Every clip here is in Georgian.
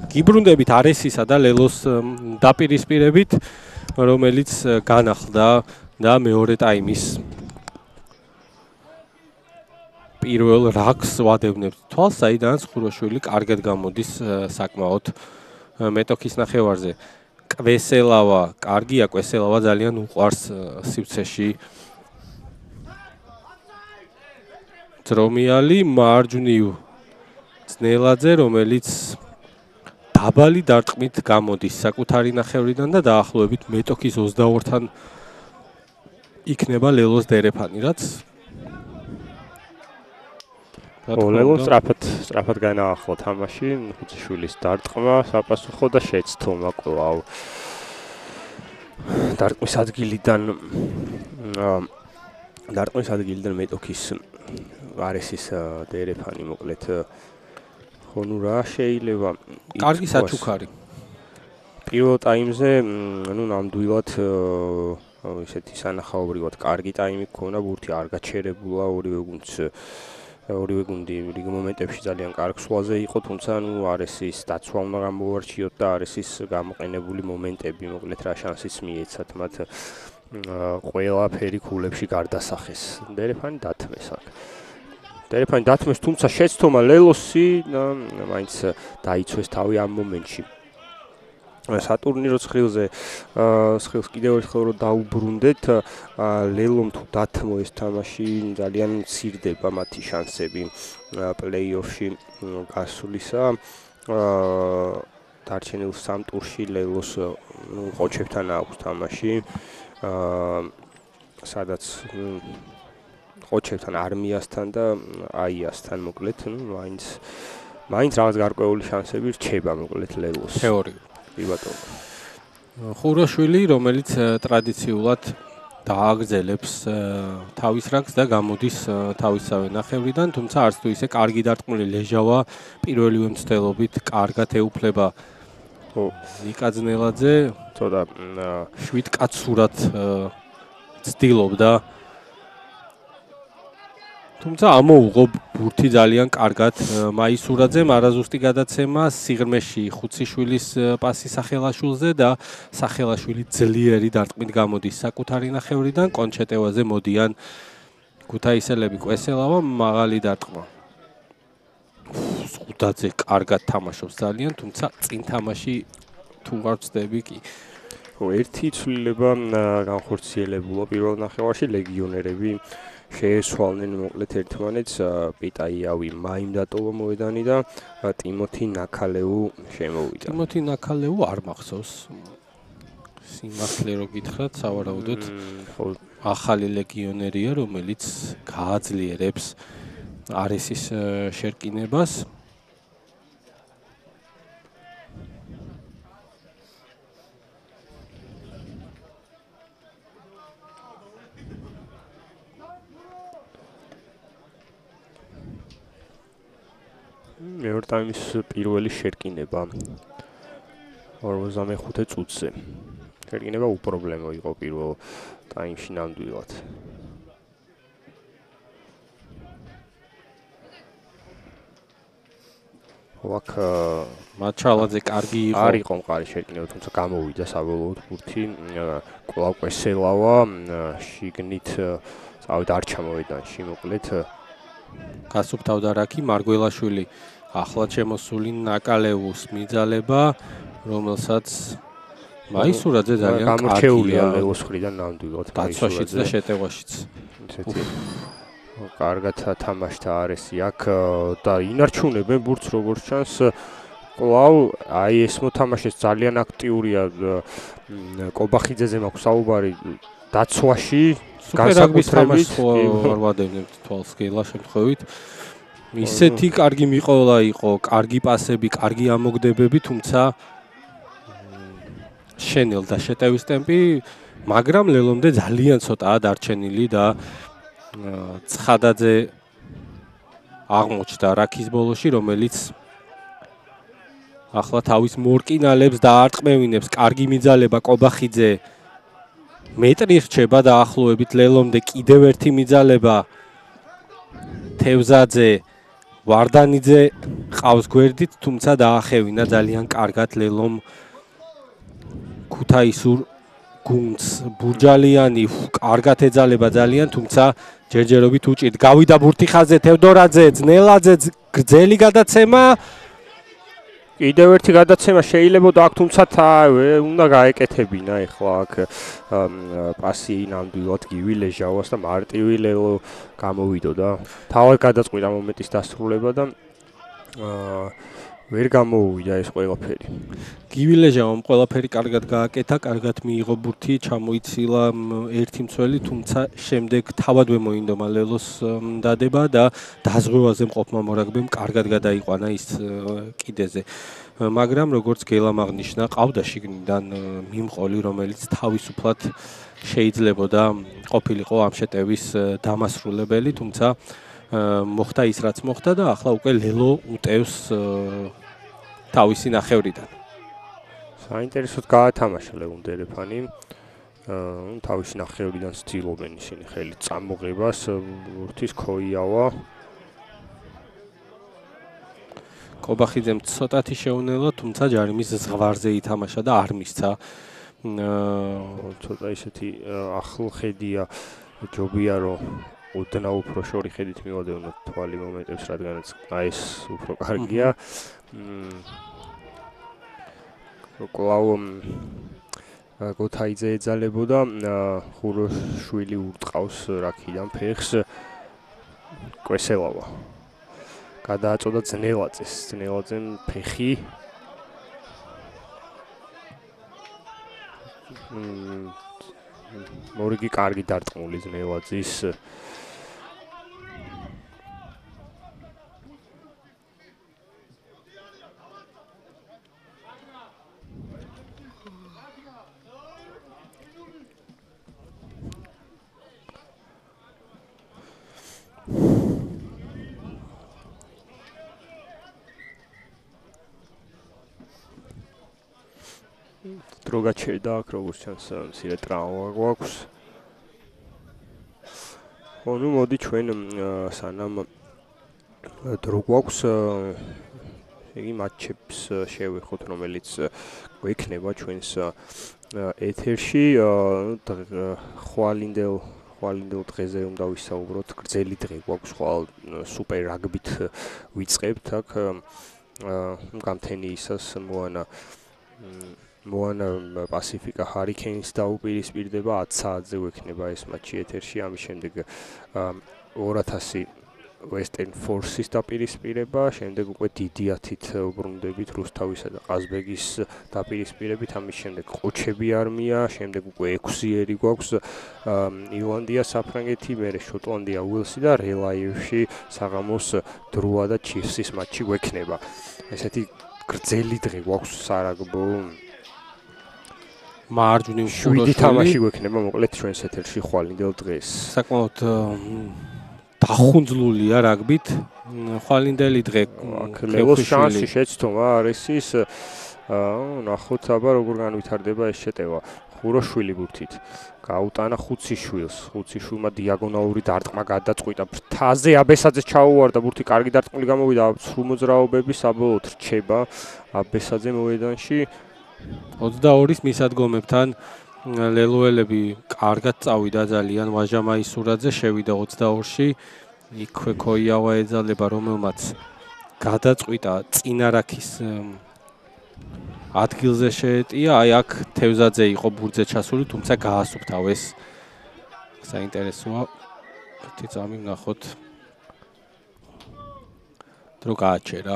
გიბრუნდებით არესისა და ლელოს დაპირისპირებით, რომელიც განახლდა და მეორე ტაიმის პირველ რაგს ვადევნებთ თვალს, საიდანაც ხუროშვილი კარგად გამოდის საკმაოდ მეტოქის ნახევარზე. კვესელავა, კარგია კვესელავა, ძალიან უყვარს სივრცეში. ძრომიალი მარჯვნივ ძნელაძე, რომელიც დაბალი დარტყმით გამოდის საკუთარი ნახევრიდან და დაახლოებით მეტოქის 22-თან იქნება ლელოს დერეფანი, რაც ლელო სწრაფად განაახლა თამაში, ხუციშვილის დარტყმა საპასუხო და შეცდომა კვლავ დარტყმის ადგილიდან მეტოქის არესის დერეფანი მოკლედ ხონუ რა შეიძლება კარგი საჩუქარი. პირველ ტაიმზე, ნამდვილად ისეთი სანახაობრივად კარგი ტაიმი გქონდა, ბურთი არ გაჩერებულა, ორივე გუნდი რიგ მომენტებში ძალიან კარგ სვლაზე იყო, თუმცა არესის დაცვა უნდა გამოვარჩიოთ და არესის გამოყენებული მომენტები მოკლედ რა შანსიც მიეცათ მათ ყველაფერი ქულებში გარდასახეს. დერეფანი დათმეს აქ. თუმცა შეცდომა ლელოსი მაინც დაიცვეს თავი ამ მომენტში. სატურნირო ცხრილს კიდევ ერთხელ რომ დაუბრუნდეთ, ლელომ თუ დათმო ეს თამაში ძალიან მცირდება მათი შანსები პლეი-ოფში გასვლისა. დარჩენილ 3 ტურში ლელოს ყოჩებთან აქვს თამაში, სადაც ყოჩებთან არმიასთან და აიასთან მოკლედ, მაინც რაღაც გარკვეული შანსები რჩება მოკლედ ლელოს. თეორიულად. კი ბატონო. ხუროშვილი, რომელიც ტრადიციულად დააგრძელებს თავის რაგს და გამოდის თავისსავე ნახევრიდან, თუმცა არც თუ ისე კარგი დარტყმული ლეჟავა პირველივე მცდელობით კარგად ეუფლება ნიკა ძნელაძე, ცოტა შვიდკაცურად ცდილობდა, თუმცა ამოუღო ბურთი ძალიან კარგად მაისურაძემ, არაზუსტი გადაცემა სიღრმეში ხუციშვილის პასი სახელაშვილზე და სახელაშვილი ძლიერი დარტყმით გამოდის საკუთარი ნახევრიდან, კონჩეტევაზე მოდიან ქუთაისელები. კვესელავა მაღალი დარტყმა. ზღუდაძე კარგად თამაშობს ძალიან, თუმცა წინ თამაში თუ არ ვწდები კი. ერთი ცვლილება განხორციელებულა პირველ ნახევარში, ლეგიონერები შეესვალნენ მოკლედ ერთმანეთს, პიტაიავი მაიმ დატოვა მოედანი და ტიმოთი ნაკალეუ შემოვიდა. ტიმოთი ნაკალეუ არ მახსოვს. სიმართლე რო გითხრათ, სავარაუდოდ ახალი ლეგიონერია, რომელიც გააძლიერებს არესის შერკინებას. მეორე ტაიმის პირველი შერკინება 45 წუთზე. შერკინება უპრობლემო იყო პირველ ტაიმში ნამდვილად. ვაკ მაჩალაძე კარგი იყო. არ იყო მყარი შერკინება, თუმცა გამოვიდა საბოლოოდ ბურთი. კვლავ კვესელავა შიგნით წავიდა არ ჩამოვედანში მოკლედ. გასუფთავდა რაკი მარგველაშვილი ახლად შემოსული ნაკალეუს მიძალება, რომელსაც მაისურაძე ძალიან გამორჩეულია ლელოს მხრიდან ნამდვილად დაცვაშიც და შეტევაშიც. ესეთი კარგად თამაშთა არესი აქ და ინარჩუნებენ ბურთს როგორც ჩანს კლავ აი ეს მოთამაშეს ძალიან აქტიურია კობახიძეზე მაქვს საუბარი დაცვაში სუპერაგბის თამაშს არ ვადევნებთ თვალს გელა შემთხვევით ისეთი კარგი მიყოლა იყო კარგი პასები კარგი ამოგდებები თუმცა შენელდა შეტევის ტემპი მაგრამ ლელომდე ძალიან ცოტაა დარჩენილი და ცხადაძე აღმოჩნდა რაქის ბოლოში რომელიც ახლა თავის მორკინალებს და არტყმევინებს კარგი მიძალება კობახიძე მეტრი რჩება დაახლოებით ლელომდე კიდევ ერთი მიძალება თევზაძე ვარდანიძე ყავს გვერდით თუმცა დაახევინა ძალიან კარგად ლელომ ქუთაისურ გუნდს ბურჯალიანი კარგად ეძალება ძალიან თუმცა ჯერჯერობით უჭირთ გავიდა ბურთიხაძე თევდორაძე ძნელაძე გრძელი გადაცემა კიდევ ერთი გადაცემა შეიძლება და აქ თუმცა უნდა გაეკეთებინა ეხლა აქ პასი ნამდვილად გივი ლეჟავას და მარტივი ლელო გამოვიდოდა თავად გადაწყვიტა მომენტის დასრულება და ვერ გამოუვიდა ეს ყველაფერი. გივი ლეჟავამ ყველაფერი კარგად გააკეთა, კარგად მიიღო ბურთი, ჩამოიცილა ერთი მცველი, თუმცა შემდეგ თავადვე მოინდომა ლელოს დადება და დაზღვევაზე მყოფმა მორაგბემ კარგად გადაიყვანა ის კიდეზე. მაგრამ როგორც გელამ აღნიშნა, ყავდა შიგნიდან მიმყოლი, რომელიც თავისუფლად შეიძლებოდა ყოფილიყო ამ შეტევის დამასრულებელი, თუმცა მოხდა ის რაც მოხდა და ახლა უკვე ლელო უტევს თავისი ნახევრიდან. საინტერესოდ გაათამაშა ლევონ დერეფანი. თავისი ნახევრიდან ცდილობენ ისინი ხელით წამოღებას, ბურთის ქოიავა. კობახიძემ ცოტათი შეუნელა, თუმცა ჯარიმის ზღვარზე ითამაშა და არ მისცა. ცოტა ისეთი ახლო ხედია, ჯობია რომ ოდნა უფრო შორი ხედით მივადევნოთ თვალი მომენტებს, რადგანაც აი ეს უფრო კარგია. კლავ გოთაიძე ეძალებოდა, ხუროშვილი ურტყავს რაქიდან ფეხს კვესელავა. გადააწოდა ძნელაძეს, ძნელაძემ ფეხი მორიგი კარგი დარტყმული ძნელაძის დრო გაჩერდა აქ როგორც ჩანს მცირე ტრავმა გვაქვს. ხო, ნუ მოდი ჩვენ სანამ დრო გვაქვს იგი მატჩებს შევეხოთ, რომელიც გვექნება ჩვენს ეთერში. ხვალინდელ დღეზე უნდა ვისაუბროთ, გრძელი დღე გვაქვს, ხვალ სუპერ რაგბით ვიწყებთ აქ გამთენიისას მოანა პასიფიკა ჰარიკეინს დაუპირისპირდება 10 საათზე ვექნება ეს მატჩი ეთერში. ამის შემდეგ 2000 Western Forces დაპირისპირება, შემდეგ უკვე დიდი 10-ით უბრუნდებით რუსთავისა და ყაზბეგის დაპირისპირებით, ამის შემდეგ ყოჩები არმია, შემდეგ უკვე 6-ერი გვაქვს ირლანდია, საფრანგეთი, მერე შოტლანდია, უელსი და რელაივში საღამოს დროა და ჩიფსის მატჩი გვექნება. ესეთი გრძელი დღე გვაქვს სარაგბო მარჯვნივ შვიდი თამაში გვექნება მოკლედ ჩვენს ეთერში ხვალინდელ დღეს. საკმაოდ დახუნძლულია რაგბით. ხვალინდელი დღე ლელოს შანსი შეცდომა არის ის ნახოთ აბა როგორ განვითარდება ეს შეტევა. ხუროშვილი ბურთით გაუტანა ხუციშვილმა დიაგონალური დარტყმა გადაწყვიტა ფრთაზე, აბესაძე ჩაუვარდა, ბურთი კარგი დარტყმული გამოვიდა, სრულ მოძრაობები საბოლოოდ რჩება აბესაძე მოედანში. 22-ის მისადგომებთან ლელოელები კარგად წავიდა ძალიან. ვაჟა მაისურაძე შევიდა 22-ში, იქვე ქოიავა ეძალება, რომელმაც გადაწყვიტა წინარაქის ადგილზე შეეტია. აი აქ თევზაძე იყო ბურთზე ჩასული, თუმცა გაასუფთავეს. საინტერესოა. ერთი წამი ვნახოთ. დრო გააჩერა.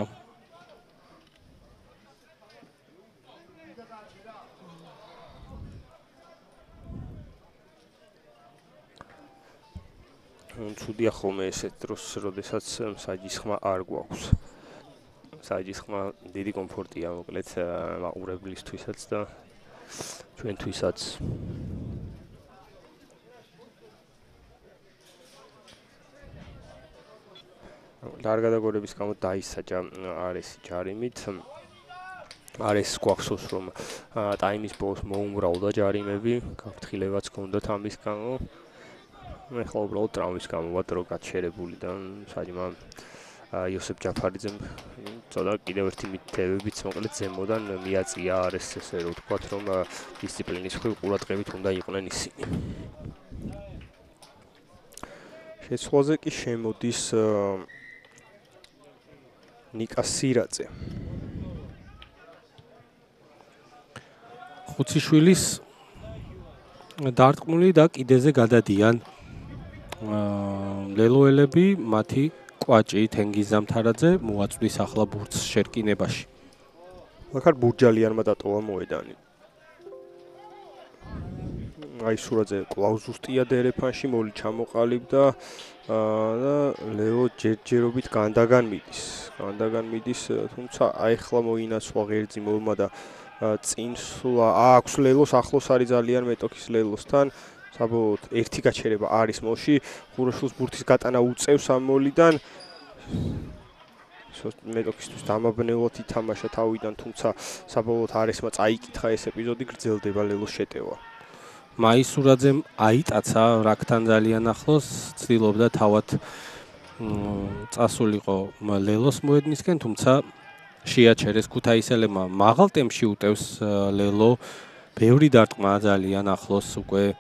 ცუდია ხოლმე ესეთ დროს, როდესაც მსაჯის ხმა არ გვაქვს. მსაჯის ხმა დიდი კომფორტია მოკლედ მაყურებლისთვისაც და ჩვენთვისაც. გარგადაგორების გამო დაისაჯა არესი ჯარიმით. არის გვახსოვს რომ ტაიმის ბოლოს მოუმრავლდა ჯარიმები, გაფრთხილებაც ჰქონდათ ამის გამო. მე ხო უბრალოდ ტრავმის გამო ვარ დრო გაჩერებული და საჯმა იოსებ ჯაფარიძემ წოდა კიდევ ერთი მითითებებით მოკლედ ზემოდან მიაწია არის ესე რომ ვთქვათ რომ დისციპლინის მხრივ ყურადღებით უნდა იყვნენ ისინი. შეცვლაზე კი შემოდის ნიკა სირაძე. ხუციშვილის დარტყმული და კიდეზე გადადიან ლელოელები მათი კვაჭი თენგიზ ზამთარაძე მოაწვდის ახლა ბურთს შერკინებაში. მაგარ ბურჯალიანმა დატოვა მოედანი. აი სურაძე კვლავ ზუსტია დერეფანში მოლი ჩამოყალიბდა და ლეო ჯერჯერობით განდაგან მიდის, თუმცა აიხლა მოინაცვლა ღერძი მოლმა და წინ სულა აქვს ლელოს ახლოს არის ძალიან მეტოქის ლელოსთან. საბოლოოდ ერთი გაჩერება არის მოლში, ხუროშვილს ბურთის გატანა უწევს ამ მოლიდან. მეტოქისთვის დამაბნევად ითამაშა თავიდან, თუმცა საბოლოოდ არისმა წაიკითხა ეს ეპიზოდი, გრძელდება ლელოს შეტევა. მაისურაძემ აიტაცა რაკთან ძალიან ახლოს, ცდილობდა თავად წასულიყო ლელოს მოედნისკენ, თუმცა შეაჩერეს ქუთაისელებმა. მაღალ ტემპში უტევს ლელო, ბევრი დარტყმა ძალიან ახლოს უკვე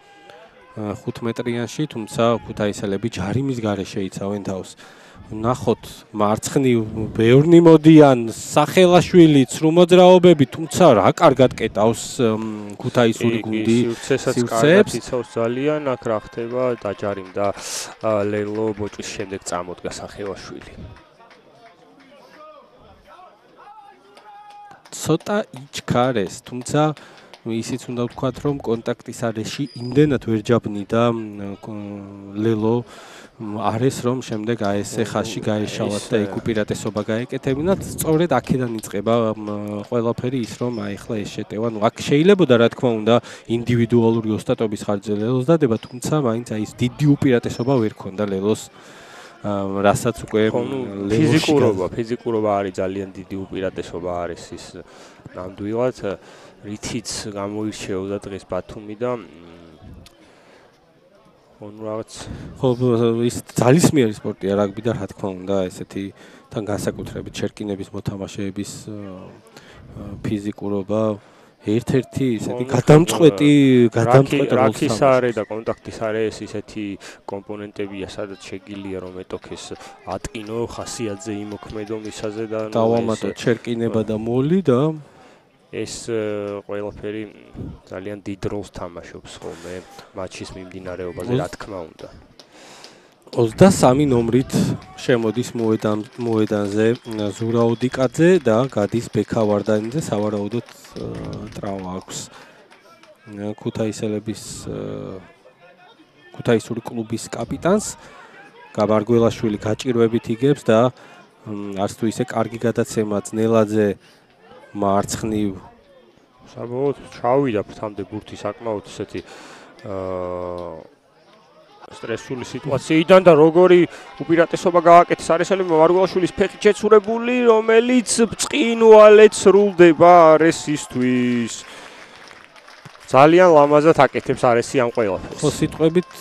5 მეტრიანში, თუმცა ქუთაისელები ჯარიმის გარეშე იცავენ თავს. ნახოთ მარცხნივ ბევრნი მოდიან, სახელაშვილი, ცრუმოძრაობები, თუმცა რა კარგად კეტავს ქუთაისური გუნდი. სივრცესაც კარგად იცავს ძალიან, აქ რა ხდება, დაჯარიმდა ლელო ბოჭის შემდეგ წამოდგა სახელაშვილი. ცოტა იჩქარეს, თუმცა ისიც უნდა ვთქვათ, რომ კონტაქტის არეში იმდენად ვერ ჯაბნიდა ლელო არის რომ შემდეგ აესე ხაში გაეშალათ და იქ უპირატესობა გაეკეთებინათ. სწორედ აქედან იწყება ყველაფერი ის რომ აი ახლა ეს შეტევა, ნუ აქ შეიძლებოდა რა თქმა უნდა ინდივიდუალური ოსტატობის ხარჯზე ლელოს დადება, თუმცა მაინც აი ეს დიდი უპირატესობა ვერ ქონდა ლელოს, რასაც უკვე ფიზიკურობა არის ძალიან დიდი უპირატესობა არის ის ნამდვილად, რითიც გამოირჩეოდა დღეს ბათუმი და ხო ის ძალისმიერი სპორტია რაგბი და რა თქმა უნდა ესეთი თან განსაკუთრებით შერკინების მოთამაშეების ფიზიკურობა ერთ-ერთი ისეთი გადამწყვეტი რაქის არე და კონტაქტის არე ეს ისეთი კომპონენტებია სადაც შეგიძლია რომ ეტოქეს ატკინო ხასიათზე იმოქმედო მისაზე და დავამატო შერკინება და მოლი და ეს ყველაფერი ძალიან დიდ როლს თამაშობს ხოლმე მატჩის მიმდინარეობაზე რა თქმა უნდა. 23 ნომრით შემოდის მოედანზე ზურაუდიკაძე და გადის ბექა ვარდანიძე, სავარაუდოდ ტრავმა აქვს. ქუთაისური კლუბის კაპიტანს გაბარგველაშვილი გაჭირვებით იგებს და არც თუ ისე კარგი გადაცემა ძნელაძე მარცხნივ საბოლოოდ ჩავიდა ფრთამდე ბურთი საკმაოდ ისეთი სტრესული სიტუაციიდან და როგორი უპირატესობა გააკეთეს არესელებმა მარგველაშვილის ფეხით შეცურებული, რომელიც ბრწყინვალედ სრულდება არესისთვის. ძალიან ლამაზად აკეთებს არესი ამ ყველაფერს. ხო სიტყვებით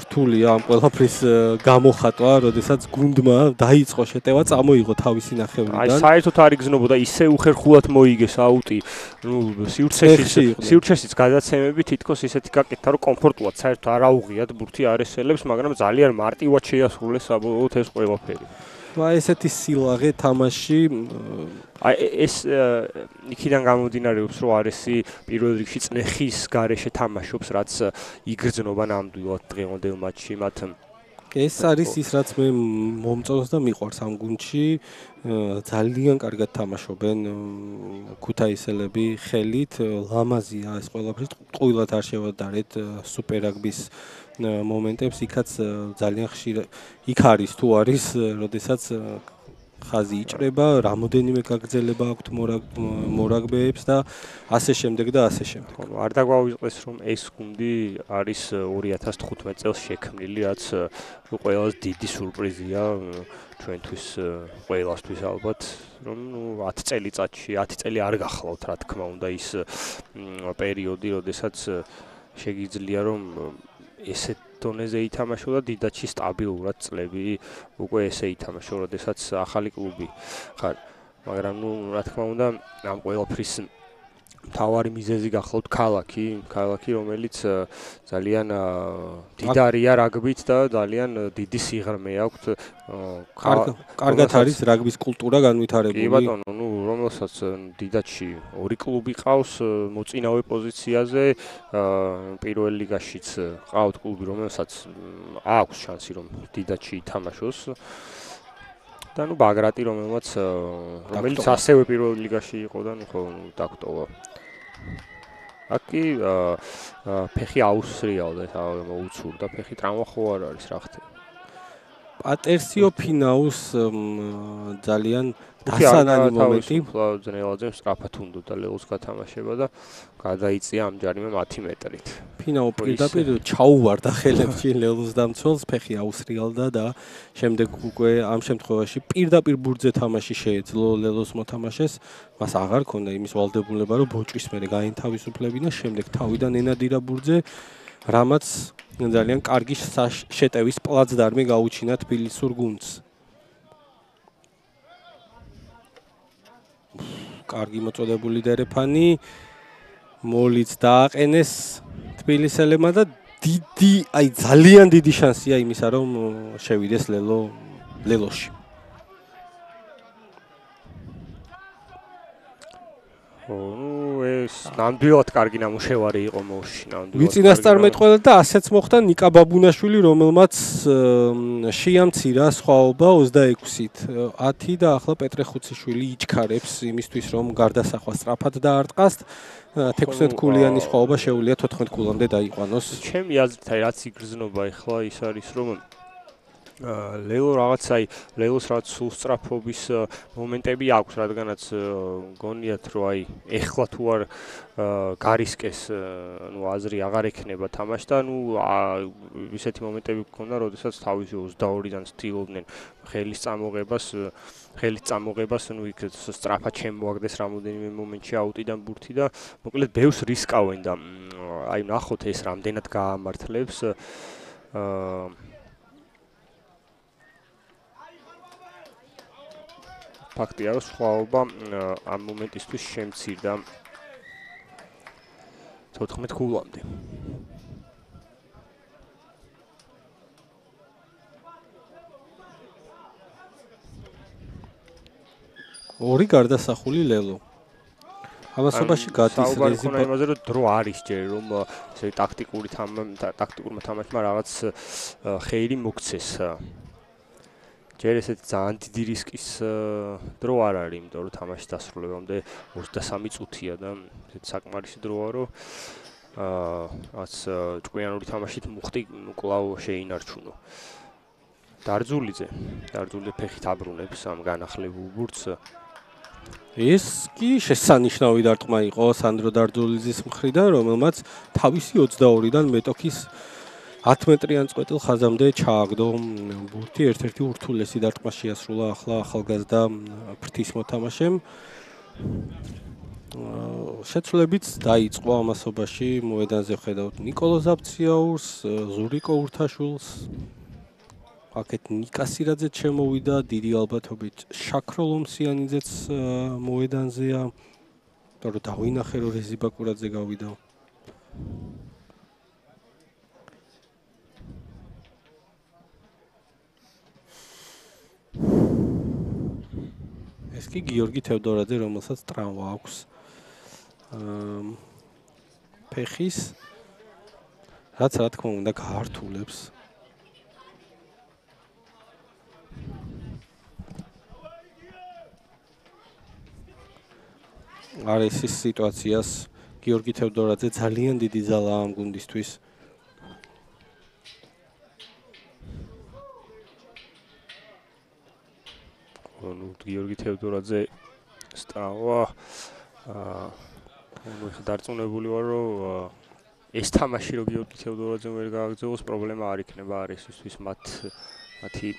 რთულია ამ ყველაფრის გამოხატვა, როდესაც გუნდმა დაიწყო შეტევა, წამოიღო თავისი ნახევრიდან. აი საერთოდ არ იგზნობოდა, ისე უხერხულად მოიგეს აუტი. ნუ სივრცეშიც გადაცემები თითქოს ისეთი გაკეთდა, რომ კომფორტულად საერთოდ არ აუღიათ ბურთი არესელებს, მაგრამ ძალიან მარტივად შეასრულეს საბოლოოდ ეს ყველაფერი. აი ესეთი სილაღე თამაში აი ეს იქიდან გამომდინარეობს რომ არესი პირველ რიგში წნეხის გარეშე თამაშობს რაც იგრძნობა ნამდვილად დღევანდელ მატჩში მათ ეს არის ის რაც მე მომწონს და მიყვარს ამ გუნდში ძალიან კარგად თამაშობენ ქუთაისელები ხელით ლამაზია ეს ყველაფერი ტყუილად არ შევადარეთ სუპერ რაგბის მომენტებს, იქაც ძალიან ხშირად იქ არის თუ არის, როდესაც ხაზი იჭრება, რამოდენიმე გაგრძელება აქვთ მორაგბეებს და ასე შემდეგ და ასე შემდეგ. არ დაგვაუწყდეს რომ ეს გუნდი არის 2015 წელს შექმნილი, რაც ყველაზე დიდი სურპრიზია ჩვენთვის ყველასთვის ალბათ, რომ 10 წელიწადში 10 წელი არ გახლავთ, რა თქმა უნდა, ის პერიოდი, როდესაც შეგიძლია რომ ესეთ დონეზე ითამაშო და დიდაჩი სტაბილურად წლები უკვე ესე ითამაშო, როდესაც ახალი კლუბი ხარ. მაგრამ რა თქმა უნდა, ამ ყველაფრის მთავარი მიზეზი გახლავთ ქალაქი, რომელიც ძალიან დიდარია რაგბით და ძალიან დიდი სიღრმე აქვს. კარგად არის რაგბის კულტურა განვითარებული. კი ბატონო, რომელსაც დიდაჩი ორი კლუბი ყავს მოწინავე პოზიციაზე, პირველ ლიგაშიც ყავთ კლუბი, რომელსაც აქვს შანსი რომ დიდაჩი ითამაშოს. და ბაგრატი, რომელიც ასევე პირველ ლიგაში იყო და დაგტოვა. აკი ფეხი აუსრიალდა, მოუცურდა, ფეხი ტრავმა ხო არ არის რა ხდება. პატერსიო ფინაუს ძალიან დასანანი მომენტი. ძნელაძემ სწრაფად უნდოდა ლელოს გათამაშება და გადაიწია ამ ჯარიმე 10 მეტრით. ფინაუ პირდაპირ ჩაუვარდა ხელებში ლელოს დამცველს, ფეხი აუსრიალდა და შემდეგ უკვე ამ შემთხვევაში პირდაპირ ბურთზე თამაში შეეძლო ლელოს მოთამაშეს. მას აღარ ქონდა იმის ვალდებულება, რომ ბოჭვის მერე გაინთავისუფლებინა, შემდეგ თავიდან ენადირა ბურთზე, რამაც ძალიან კარგი შეტევის პლაცდარმი გაუჩინა თბილისურ გუნდს. კარგი მოწოდებული დერეფანი მოლიც დააყენეს თბილისელებმა და ძალიან დიდი შანსია იმისა, რომ შევიდეს ლელოში. ეს ნამდვილად კარგი ნამუშევარი იყო მოუში, ნამდვილად. ვიწინასწარმეტყველეთ და ასეც მოხდა ნიკა ბაბუნაშვილი, რომელმაც შეამცირა სხვაობა 26-ით 10 და ახლა პეტრე ხუციშვილი იჩქარებს იმისთვის, რომ გარდასახვა სწრაფად დაარტყას. 16 კულიანი სხვაობა შეუძლია 14 კულამდე დაიყვანოს. ჩემი აზრით, რაც იგრძნობა ახლა ის არის, რომ ლელოს რაღაც სულ სწრაფობის მომენტები აქვს, რადგანაც გონიათ, რომ ეხლა თუ არ გარისკეს, აზრი აღარ ექნება თამაში და ისეთი მომენტები გქონდა, როდესაც თავისი 22-დან ცდილობდნენ ხელის წამოღებას, იქ სწრაფად შემოაგდეს რამოდენიმე მომენტში აუტიდან ბურთი და მოკლედ ბევრს რისკავენ და ნახოთ ეს რამდენად გაამართლებს ფაქტია, რომ სხვაობა ამ მომენტისთვის შემცირდა 14 კულამდე. ორი გარდასახული ლელო. ამასობაში გადის რეზიბა იმაზე, რომ დრო არის ჯერ, რომ ესე ტაქტიკურმა თამაშმა რაღაც ხეილი მოგცეს. ჯერ ესეთ ძალიან დიდი რისკის დრო არ არის, იმიტომ რომ თამაშის დასრულებამდე 23 წუთია და ესეთ საკმარისი დროა, რომ რაც ჭკვიანური თამაშით მუხტი კვლავ შეინარჩუნო. დარძულიძე ფეხით აბრუნებს ამ განახლებულ ბურთს. ეს კი შესანიშნავი დარტყმა იყო სანდრო დარძულიძის მხრიდან, რომელმაც თავისი 22-დან მეტოქის 10 მეტრიან წყვეტილ ხაზამდე ჩააგდო ბურთი, ერთ-ერთი ურთულესი დარტყმა შეასრულა ახლა ახალგაზრდა ფრთის მოთამაშემ. შეცვლებიც დაიწყო ამასობაში, მოედანზე ხედავთ ნიკოლო ზაბციაურს, ზურიკო ურთაშვილს. აქეთ ნიკა სირაძეც შემოვიდა, დიდი ალბათობით შაქრო ლომსიანიძეც მოედანზეა. თორე დავინახე, რომ რეზიბა კურაძე გავიდა. ეს კი გიორგი თევდორაძე, რომელსაც ტრავმა აქვს ფეხის, რაც რა თქმა უნდა გაართულებს. არის ის სიტუაციას გიორგი თევდორაძე ძალიან დიდი ძალაა ამ გუნდისთვის. თეოდორაძე სწავლა დარწმუნებული ვარ რომ ეს თამაში რო გიორგი თეოდორაძემ ვერ გააგრძელოს პრობლემა არ იქნება არის ისთვის მათი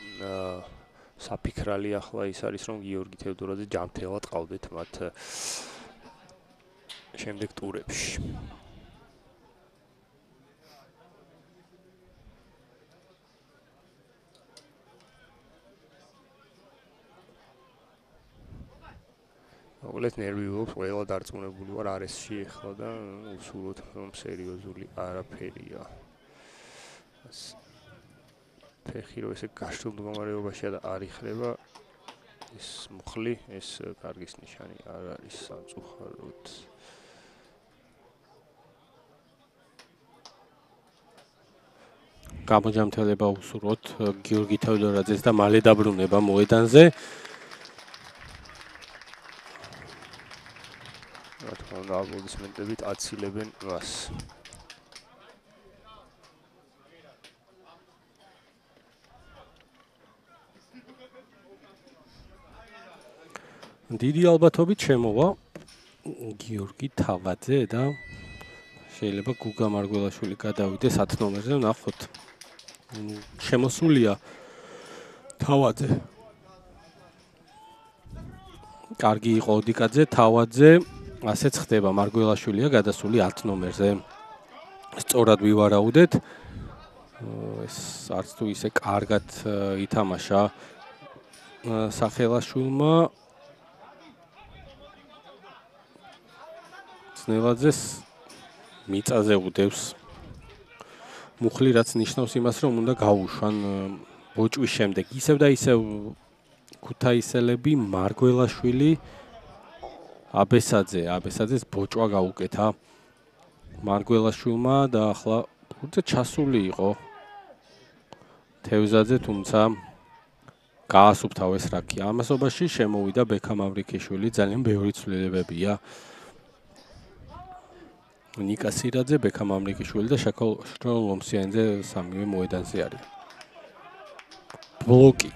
საფიქრალი ახლა ის არის რომ გიორგი თეოდორაძე ჯანმრთელად ყავდეთ მათ შემდეგ ტურებში მოგლეთ ნერვიულობს ყველა დარწმუნებული ვარ RS-ში ახლა და უსურვოთ რომ სერიოზული არაფერია ფეხი რო ესე გაშლილ მდგომარეობაშია და არ იხრება ეს მუხლი ეს კარგის ნიშანი არ არის სამწუხაროდ გამოჯამთელება უსურვოთ გიორგი თეოდორაძეს და მალე დაბრუნება მოედანზე აპლოდისმენტებით აცილებენ მას. დიდი ალბათობით შემოვა გიორგი თავაძე და შეიძლება გუგა მარგველაშვილი გადავიდეს 10 ნომერზე ვნახოთ. შემოსულია თავაძე. კარგი იყო ოდიკაძე, თავაძე ასეც ხდება მარგველაშვილია გადასული 10 ნომერზე. სწორად ვივარაუდეთ. ეს არც თუ ისე კარგად ითამაშა სახელაშვილმა. ძნელაძეს მიწაზე უდევს. მუხლი რაც ნიშნავს იმას, რომ უნდა გაუშვან ბოჭვის შემდეგ. ისევ და ისევ ქუთაისელები მარგველაშვილი აბესაძეს ბოჭვა გაუკეთა მარგველაშვილმა და ახლა ფურცე ჩასული იყო თევზაძე, თუმცა გაასუფთავეს რაკი. ამასობაში შემოვიდა ბექა მავრიკიშვილი, ძალიან ბევრი ცვლილებებია. ნიკა სირაძე, ბექა მავრიკიშვილი და შაქო ლომსიანძე სამივე მოედანზე არის. ბლოკი.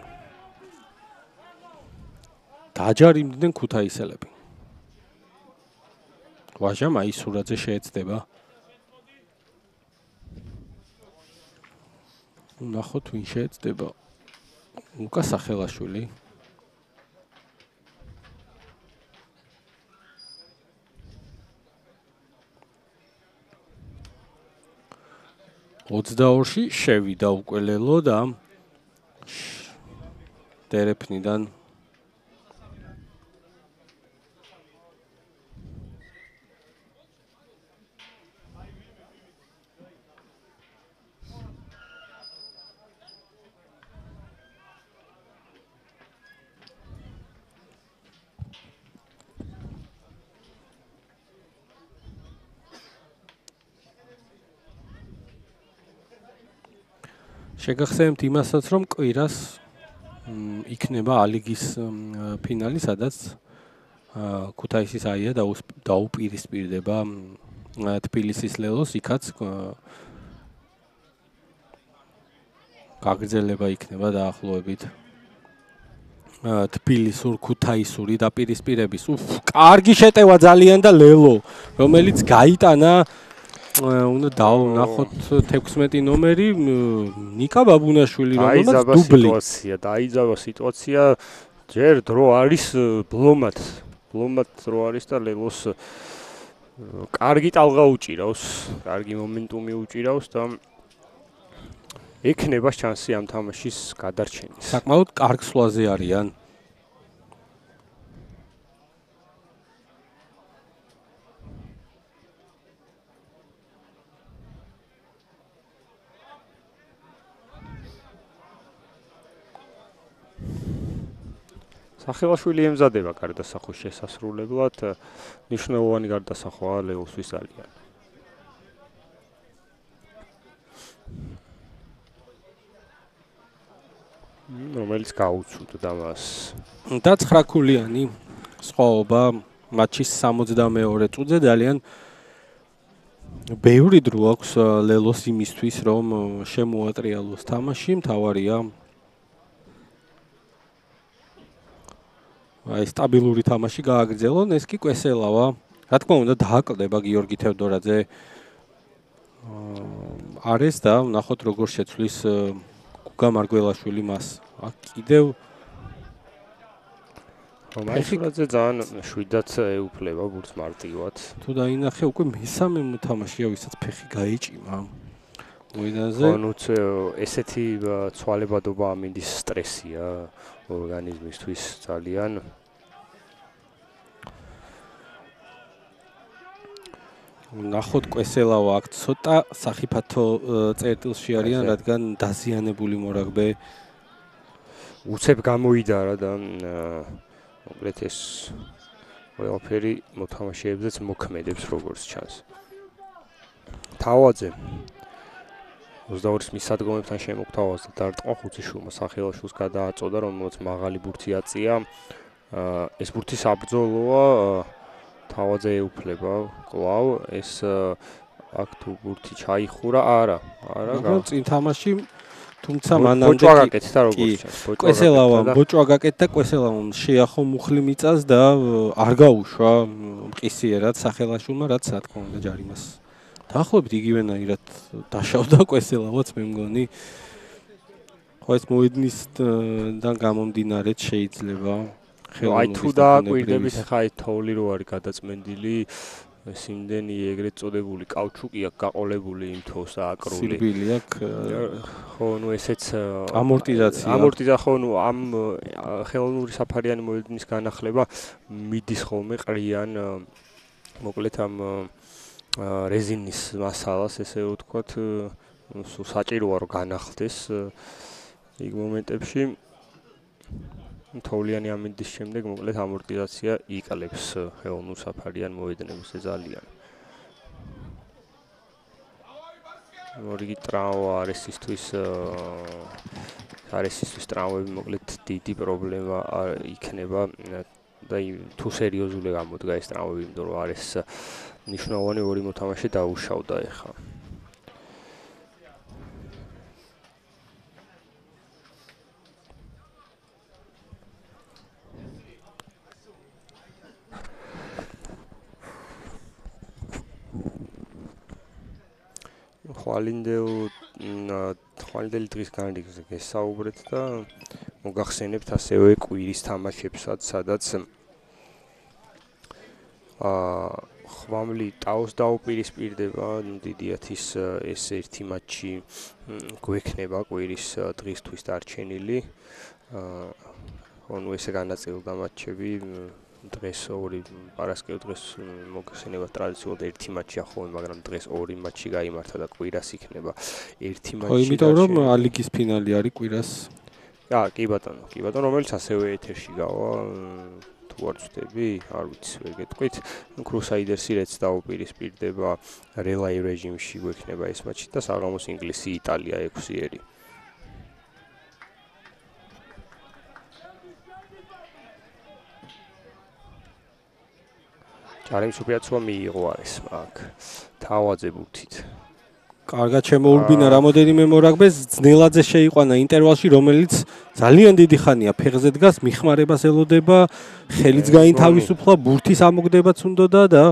დაჯარიმდნენ ქუთაისელები. ვაჟა მაისურაძე შეეცდება. ნახოთ ვინ შეეცდება. ლუკა სახელაშვილი. ოცდაორში შევიდა უკვე ლელო და დერეფნიდან შეგახსენებთ იმასაც, რომ კვირას იქნება ალიგის ფინალი, სადაც ქუთაისის აია დაუპირისპირდება თბილისის ლელოს, იქაც გაგრძელება იქნება დაახლოებით თბილისურ ქუთაისური დაპირისპირების. კარგი შეტევა ძალიან და ლელო, რომელიც გაიტანა უნდა დავნახოთ 16 ნომერი ნიკა ბაბუნაშვილი, რომელმაც დუბლი დაიძაბა სიტუაცია ჯერ დრო არის ბლომად დრო არის და ლელოს კარგი ტალღა უჭირავს, კარგი მომენტუმი უჭირავს და ექნება შანსი ამ თამაშის გადარჩენის. საკმაოდ კარგ სვლაზე არიან. სახელაშვილი ემზადება გარდასახვის შესასრულებლად, ნიშნულოვანი გარდასახვა ლელოსთვის ძალიან. რომელიც გაუცუდდა მას. და 9 ქულიანი სხვაობა მატჩის 62 წუთზე ძალიან ბევრი დრო აქვს ლელოს იმისთვის, რომ შემოატრიალოს თამაში, მთავარია აი სტაბილური თამაში გააგრძელონ, ეს კი კვესელავა. რა თქმა უნდა დააკლდება გიორგი თევდორაძე არის და ნახოთ როგორ შეცვლის გუგა მარგველაშვილი მას. აქ კიდევ მაისურაძე ძალიან შვიდად ეუფლება ბურთს მარტივად. თუ დაინახე უკვე მესამე მოთამაშეა, ვისაც ფეხი გაიჭიმა. მოედანზე. ნუც ესეთი ცვალებადობა ამინდის სტრესია ორგანიზმისთვის ძალიან. ნახოთ კვესელავა აქ ცოტა სახიფათო წერტილში არიან, რადგან დაზიანებული მორაგბე უცებ გამოიდარა და მოკლედ ეს ყველაფერი მოთამაშეებზეც მოქმედებს როგორც ჩანს. თავაძე 22-ის მისადგომებთან შემოგთავაზდა დარტყმა ხუციშვილმა სახელაშვილს გადააწოდა, რომელიც მაღალი ბურთი აწია. ეს ბურთი საბრძოლოა, თავაძე ეუფლება კვლავ, ეს აქ თუ ბურთი ჩაიხურა, არა, წინ თამაში თუმცა მანამდე ბოჭვა გაკეთდა როგორც ჩანს, კვესელავამ ბოჭვა გაკეთდა, კვესელავამ შეახო მუხლი მიწას და არ გაუშვა მყისიერად სახელაშვილმა, რაც რა თქმა უნდა ჯარიმას დაახლოებით იგივენაირად დაშავდა კვესელავაც მე მგონი. ხო ეს მოედნისგან გამომდინარე შეიძლება აი თუ დააკვირდებით ახლა აი თოვლი რო არის გადაწმენდილი ეს იმდენი ეგრეთ წოდებული კაუჩუკი აქვს გაყოლებული იმ თოს და აკრული. სირბილი აქვს. ხო, ნუ ესეც ამორტიზაცია. ხო, ნუ ამ ხელოვნური საფარიანი მოედნის განახლება მიდის ხოლმე ყრიან მოკლედ ამ რეზინის მასალას ესე ვთქვათ, საჭიროა რომ განახლდეს იქ მომენტებში. თოვლიანი ამინდის შემდეგ მოკლედ ამორტიზაცია იკლებს ხელოვნურ საფარიან მოედნებზე ძალიან. რიგი ტრავმა არესისთვის ტრავმები მოკლედ დიდი პრობლემა იქნება და თუ სერიოზული გამოდგა ეს ტრავმები, იმიტომ რომ არის მნიშვნელოვანი ორი მოთამაშე დაუშავდა ეხლა. ხვალინდელი დღის განრიგზე გესაუბრეთ და მოგახსენებთ ასევე კვირის თამაშებსაც, სადაც ხვამლი ტაოს დაუპირისპირდება, დიდიათის ეს ერთი მატჩი გვექნება კვირის დღისთვის დარჩენილი. ნუ ესე განაწილდა მატჩები დღეს ორი პარასკევ დღეს მოგხსენება ტრადიციულად ერთი მატჩია ხოლმე, მაგრამ დღეს ორი მატჩი გაიმართა და კვირას იქნება ერთი მატჩი. ხო, იმიტომ რომ ალიგის ფინალი არის კვირას. კი ბატონო, რომელიც ასევე ეთერში გავა. თუ არ ვწდები, არ ვიცი, ვერ გეტყვით. კრუსაიდერსი რეც დაუპირისპირდება რელაი რეჟიმში გვექნება ეს მატჩი და საღამოს ინგლისი იტალია 6-ერი. ჯარიმის უპირატესობა მიიღო არის აქ თავაძე ბურთით. კარგად შემოურბინა რამოდენიმე მორაგბეს, ძნელაძე შეიყვანა ინტერვალში, რომელიც ძალიან დიდი ხანია ფეხზე დგას, მიხმარებას ელოდება, ხელიც გაინთავისუფლა, ბურთის ამოგდებაც უნდოდა და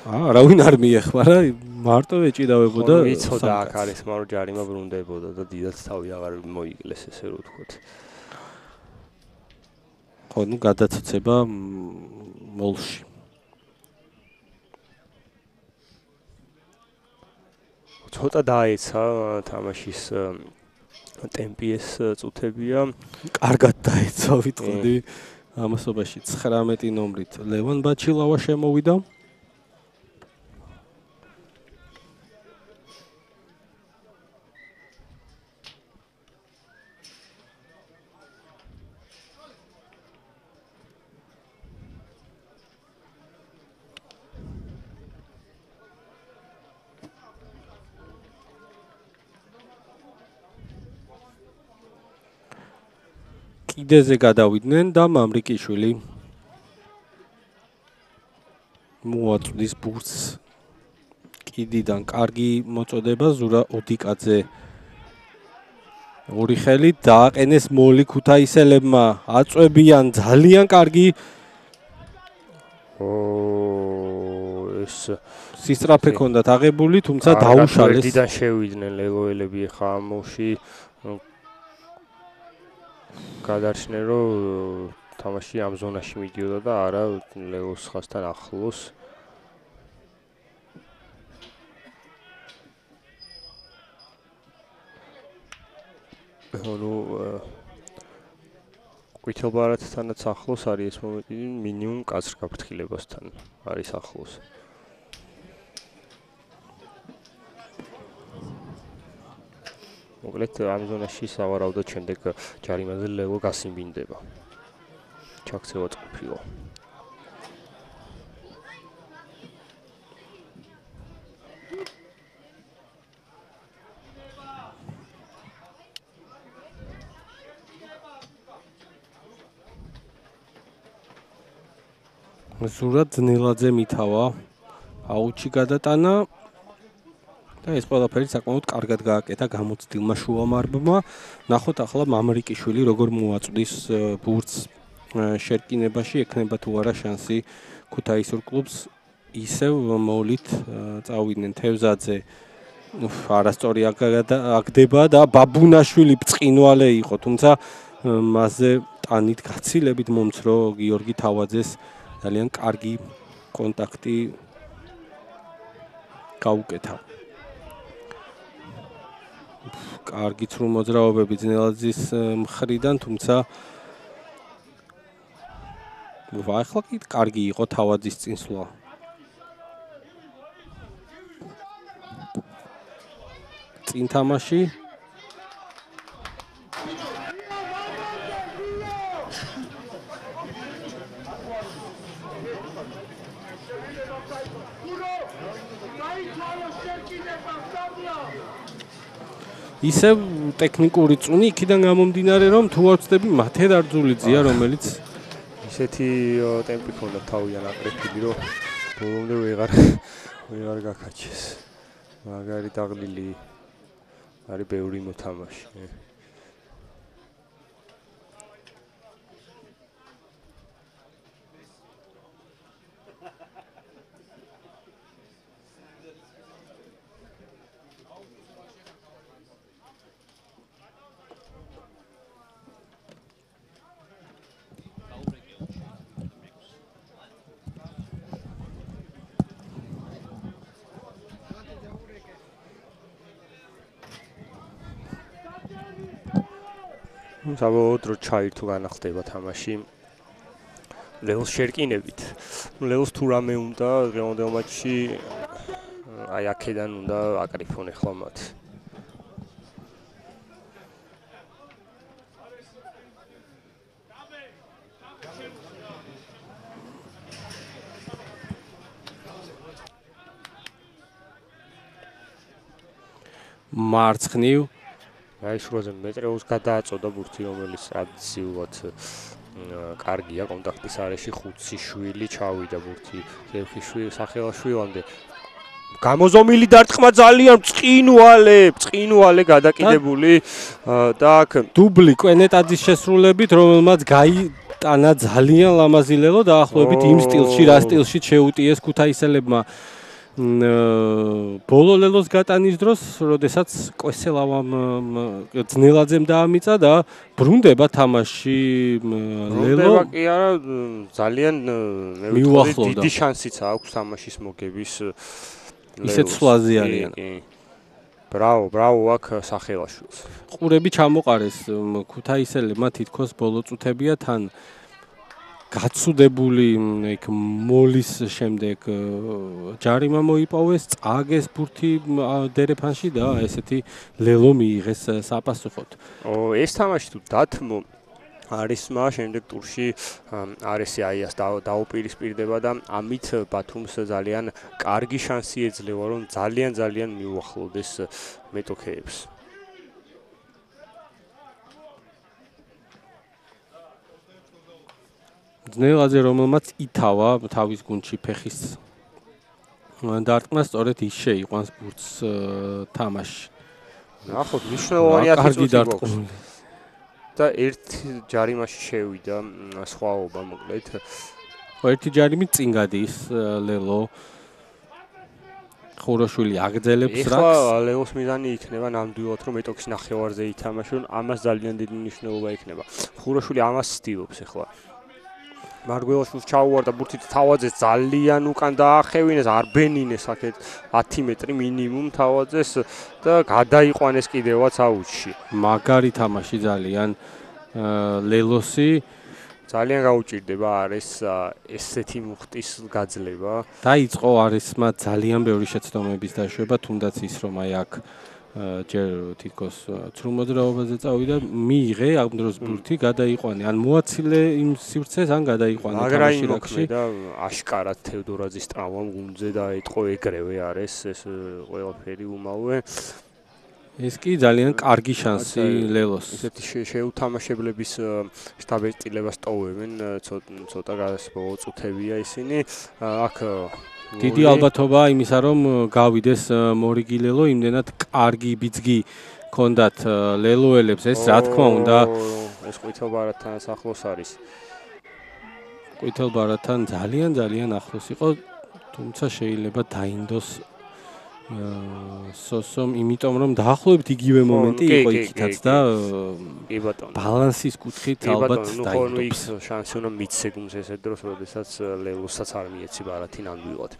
არავინ არ მიეხმარა, მარტო ეჭიდავებოდა. ვიცოდა აქ არის, მაგრამ ჯარიმა ბრუნდებოდა და დიდად თავი აღარ მოიკლეს, ესე რომ ვთქვათ. ხო, ნუ გადაცოცება მოლში. ცოტა დაეცა თამაშის ტემპი ეს წუთებია. კარგად დაეცა, ვიტყოდი. ამასობაში 19 ნომრით ლევან ბაჩილავა შემოვიდა. კიდეზე გადავიდნენ და მამრიკიშვილი მოაწვდის ბურთს კიდიდან. კარგი მოწოდება ზურა ოდიკაძე ორი ხელით დააყენეს მოლი ქუთაისელებმა, აწვევიან ძალიან კარგი ეს სისწრაფე ჰქონდათ აღებული, თუმცა დაუშალეს. ერთიდან შევიდნენ ლელოელები ხა ამოში. გადარჩნენ რომ თამაში ამ ზონაში მიდიოდა და არა ლელოს ხასთან ახლოს. ანუ ყვითელბარათთანაც ახლოს არის ეს მომენტი, მინიმუმ კაცრ გაფრთხილებასთან არის ახლოს. მოკლედ ამ ზონაში სავარაუდოდ შემდეგ ჯარიმაზე ლელო გასიმბინდება. ჩაქცევა წყფილო. ზურად ძნელაძე მითავა აუჩი გადატანა და ეს ყველაფერი საკმაოდ კარგად გააკეთა გამოცდილმა შუამარბმა. ნახოთ ახლა მამრიკიშვილი როგორ მოაწვდის ბურთს შერკინებაში, ექნება თუ არა შანსი ქუთაისურ კლუბს ისევ მოლით წავიდნენ თევზაძე. არასწორი აგდება და ბაბუნაშვილი ბწყინვალე იყო, თუმცა მასზე ტანით გაცილებით მომცრო გიორგი თავაძეს ძალიან კარგი კონტაქტი გაუკეთა. კარგი ცრუ მოძრაობები ძნელაძის მხრიდან, თუმცა ახლა კი კარგი იყო თავაძის წინსვლა. წინ თამაში ისევ ტექნიკური წუნი იქიდან გამომდინარე რომ თუ არ ვწდები მათე დარძულიძია რომელიც ისეთი ტემპი ქონდა თავიდან აკრეფილი რომ ბოლომდე ვეღარ გაკაჩეს. მაგარი დაღლილი არის ბევრი მოთამაში. საბოლოოდ რო ჩაირთო განახდება თამაში ლელოს შერკინებით. ლელოს თუ რამე უნდა დღევანდელ მატჩში აი აქედან უნდა აკრიფონ ახლა მათ. მარცხნივ აი შუაზე მეტრეულს გადააწოდა ბურთი, რომელიც აბსოლუტურად კარგია კონტაქტის არეში. ხუციშვილი ჩავიდა ბურთი ზევხიშვილი სახელაშვილამდე. გამოზომილი დარტყმა ძალიან წყინვალე გადაკიდებული და აქ დუბლი კვენეტაძის შესრულებით, რომელმაც გაიტანა ძალიან ლამაზი ლელო დაახლოებით იმ სტილში, რა სტილში შეუტიეს ქუთაისელებმა. ბოლო ლელოს გატანის დროს, როდესაც კვესელავამ ძნელაძემ დაამიწა და ბრუნდება თამაში ლელო. ბრუნდება კი არა, ძალიან დიდი შანსიც აქვს თამაშის მოგების. ისეთ სვლაზე არიან. ბრავო აქ სახელაშვილს. ყურები ჩამოყარეს ქუთაისელებმა თითქოს ბოლო წუთებია თან გაცუდებული იქ მოლის შემდეგ ჯარიმა მოიპოვეს, წააგეს ბურთი დერეფანში და ესეთი ლელო მიიღეს საპასუხოდ. ეს თამაში თუ დათმო არისმა შემდეგ ტურში არისი აიას დაუპირისპირდება და ამით ბათუმს ძალიან კარგი შანსი ეძლევა რომ ძალიან მიუახლოვდეს მეტოქეებს. ძნელაძე რომელმაც ითავა თავის გუნდში ფეხის დარტყმა სწორედ ის შეიყვანს ბურთს თამაში. ნახოთ, მნიშვნელოვანი 10 კარგი წუთი გვაქვს. დარტყმული. და ერთ ჯარიმაში შევიდა სხვაობა მოკლედ. ერთი ჯარიმი წინ გადის ლელო. ხუროშვილი აგრძელებს რაკს. ეხლა ლელოს მიზანი იქნება ნამდვილად რომ ეტოქის ნახევარზე ითამაშონ, ამას ძალიან დიდი მნიშვნელობა ექნება. ხუროშვილი ამას ცდილობს ეხლა. მარგველაშვილს ჩაუვარდა ბურთით თავაძეს ძალიან უკან დაახევინეს, არ ბენინეს აქეთ 10 მეტრი მინიმუმ თავაძეს და გადაიყვანეს კიდევაც აუჩში. მაგარი თამაში ძალიან ლელოსი ძალიან გაუჭირდება არის ესეთი მუხტის გაძლება. დაიწყო არისმა ძალიან ბევრი შეცდომების დაშვება, თუნდაც ის რომ აი აქ ჯერ თითქოს ცრუ მოძრაობაზე წავიდა, მიიღე ამ დროს ბურთი, გადაიყვანე, ან მოაცილე იმ სივრცეს, ან გადაიყვანე თამაში რაკში. და აშკარად თევდორაძის ტრავმამ გუნდზე დაეთყო ეგრევე არის ეს ყველაფერი უმალვე. ეს კი ძალიან კარგი შანსი ლელოს. ესეთი შეუთამაშებლების შტაბ-ეწილებას ტოვებენ, ცოტა გასბოლო წუთებია ისინი. აქ დიდი ალბათობა იმისა, რომ გავიდეს მორიგი ლელო, იმდენად კარგი ბიძგი ჰქონდათ ლელოელებს, ეს რა თქმა უნდა ეს ყვითელბარათთან ახლოს არის. ყვითელბარათთან ძალიან ახლოს იყო, თუმცა შეიძლება დაინდოს სოსომ, იმიტომ რომ დაახლოებით იგივე მომენტი იყო იქითაც და კი ბატონო. ბალანსის კუთხით ალბათ დაინდობს. შანსი უნდა მიცე გუნდს ესეთ დროს, როდესაც ლელოსაც არ მიეცი ბარათი ნამდვილად.